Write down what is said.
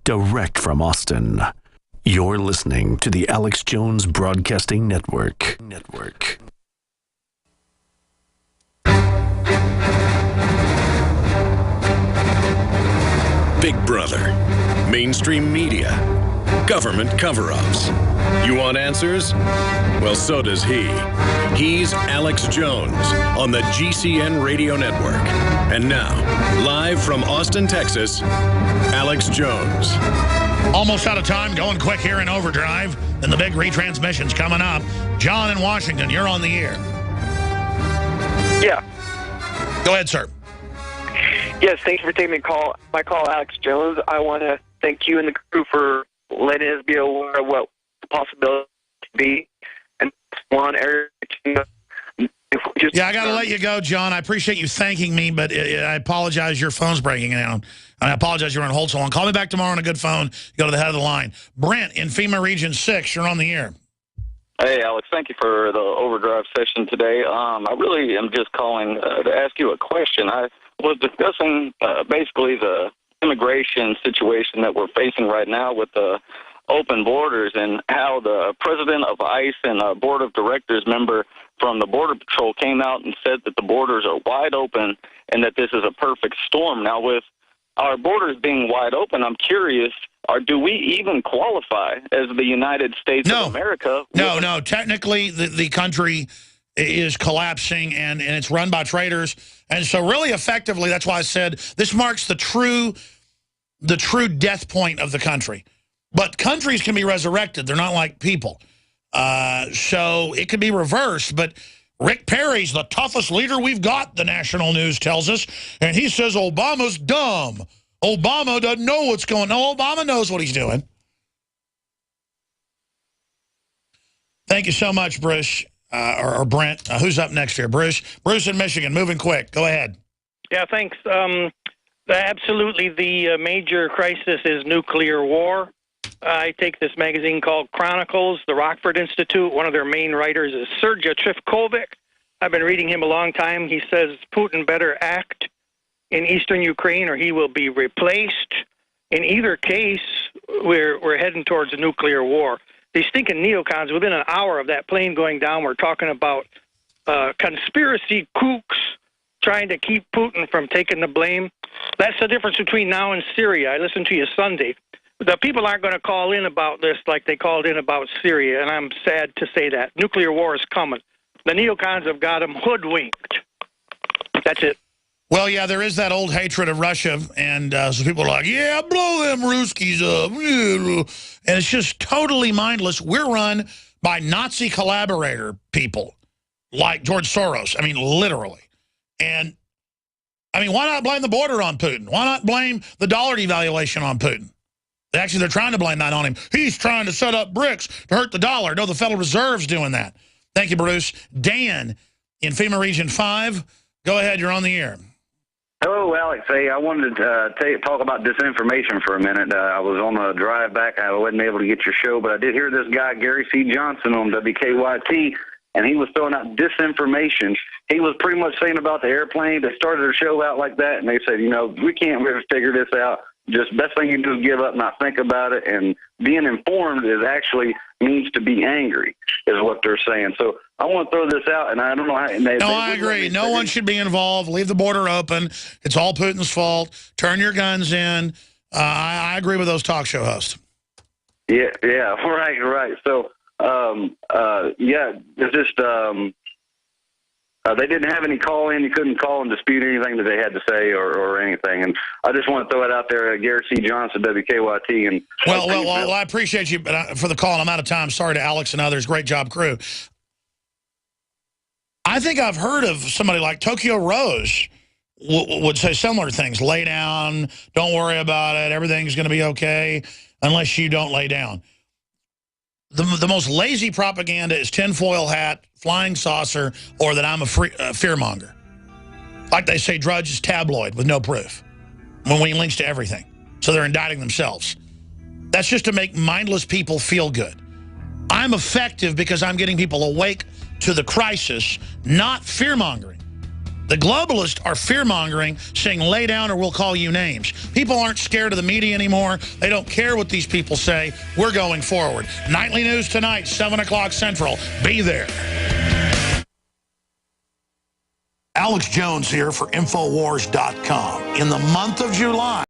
direct from Austin. You're listening to the Alex Jones Broadcasting Network. Big Brother, mainstream media, government cover-ups. You want answers? Well, so does he. He's Alex Jones on the GCN Radio Network. And now, live from Austin, Texas, Alex Jones. Almost out of time, going quick here in Overdrive, and the big retransmission's coming up. John in Washington, you're on the air. Yeah. Go ahead, sir. Yes, thanks for taking my call, Alex Jones. I want to thank you and the crew for letting us be aware of what the possibility could be. And one area yeah, I got to let you go, John. I appreciate you thanking me, but I apologize. Your phone's breaking down. And I apologize you're on hold so long. Call me back tomorrow on a good phone. You go to the head of the line. Brent in FEMA Region 6, you're on the air. Hey, Alex, thank you for the Overdrive session today. I really am just calling to ask you a question. I was discussing basically the immigration situation that we're facing right now with the open borders and how the president of ICE and a board of directors member from the Border Patrol came out and said that the borders are wide open and that this is a perfect storm. Now, with our borders being wide open, I'm curious, do we even qualify as the United States of America? No. Technically, the country is collapsing, and it's run by traitors. And so really effectively, that's why I said this marks the true death point of the country. But countries can be resurrected. They're not like people. So it could be reversed, but Rick Perry's the toughest leader we've got, the national news tells us, and he says Obama's dumb. Obama doesn't know what's going on. No, Obama knows what he's doing. Thank you so much, Bruce, or Brent. Who's up next here? Bruce in Michigan, moving quick. Go ahead. Yeah, thanks. Absolutely, the major crisis is nuclear war. I take this magazine called Chronicles, the Rockford Institute. One of their main writers is Sergei Trifkovic. I've been reading him a long time. He says Putin better act in eastern Ukraine or he will be replaced. In either case, we're heading towards a nuclear war. These stinking neocons, within an hour of that plane going down, we're talking about conspiracy kooks trying to keep Putin from taking the blame. That's the difference between now and Syria. I listened to you Sunday. The people aren't going to call in about this like they called in about Syria, and I'm sad to say that. Nuclear war is coming. The neocons have got them hoodwinked. That's it. Well, yeah, there is that old hatred of Russia, and so people are like, yeah, blow them Ruskies up. And it's just totally mindless. We're run by Nazi collaborator people like George Soros. I mean, literally. And, I mean, why not blame the border on Putin? Why not blame the dollar devaluation on Putin? Actually, they're trying to blame that on him. He's trying to set up bricks to hurt the dollar. No, the Federal Reserve's doing that. Thank you, Bruce. Dan in FEMA Region 5. Go ahead. You're on the air. Hello, Alex. Hey, I wanted to talk about disinformation for a minute. I was on the drive back. I wasn't able to get your show, but I did hear this guy, Gary C. Johnson, on WKYT, and he was throwing out disinformation. He was pretty much saying about the airplane. They started their show out like that, and they said, we can't really figure this out. Just best thing you can do is give up, not think about it. And being informed is actually means to be angry, is what they're saying. So I want to throw this out, and I don't know how. I agree. No one should be involved. Leave the border open. It's all Putin's fault. Turn your guns in. I agree with those talk show hosts. Yeah, right. So, it's just. They didn't have any call-in. You couldn't call and dispute anything that they had to say or anything. And I just want to throw it out there, Gary C. Johnson, WKYT. And well, I appreciate you for the call. I'm out of time. Sorry to Alex and others. Great job, crew. I think I've heard of somebody like Tokyo Rose would say similar things. Lay down. Don't worry about it. Everything's going to be okay unless you don't lay down. The most lazy propaganda is tinfoil hat, flying saucer, or that I'm a fearmonger. Like they say, Drudge is tabloid with no proof when we links to everything. So they're indicting themselves. That's just to make mindless people feel good. I'm effective because I'm getting people awake to the crisis, not fear-mongering. The globalists are fear-mongering, saying lay down or we'll call you names. People aren't scared of the media anymore. They don't care what these people say. We're going forward. Nightly News tonight, 7 o'clock Central. Be there. Alex Jones here for Infowars.com. In the month of July,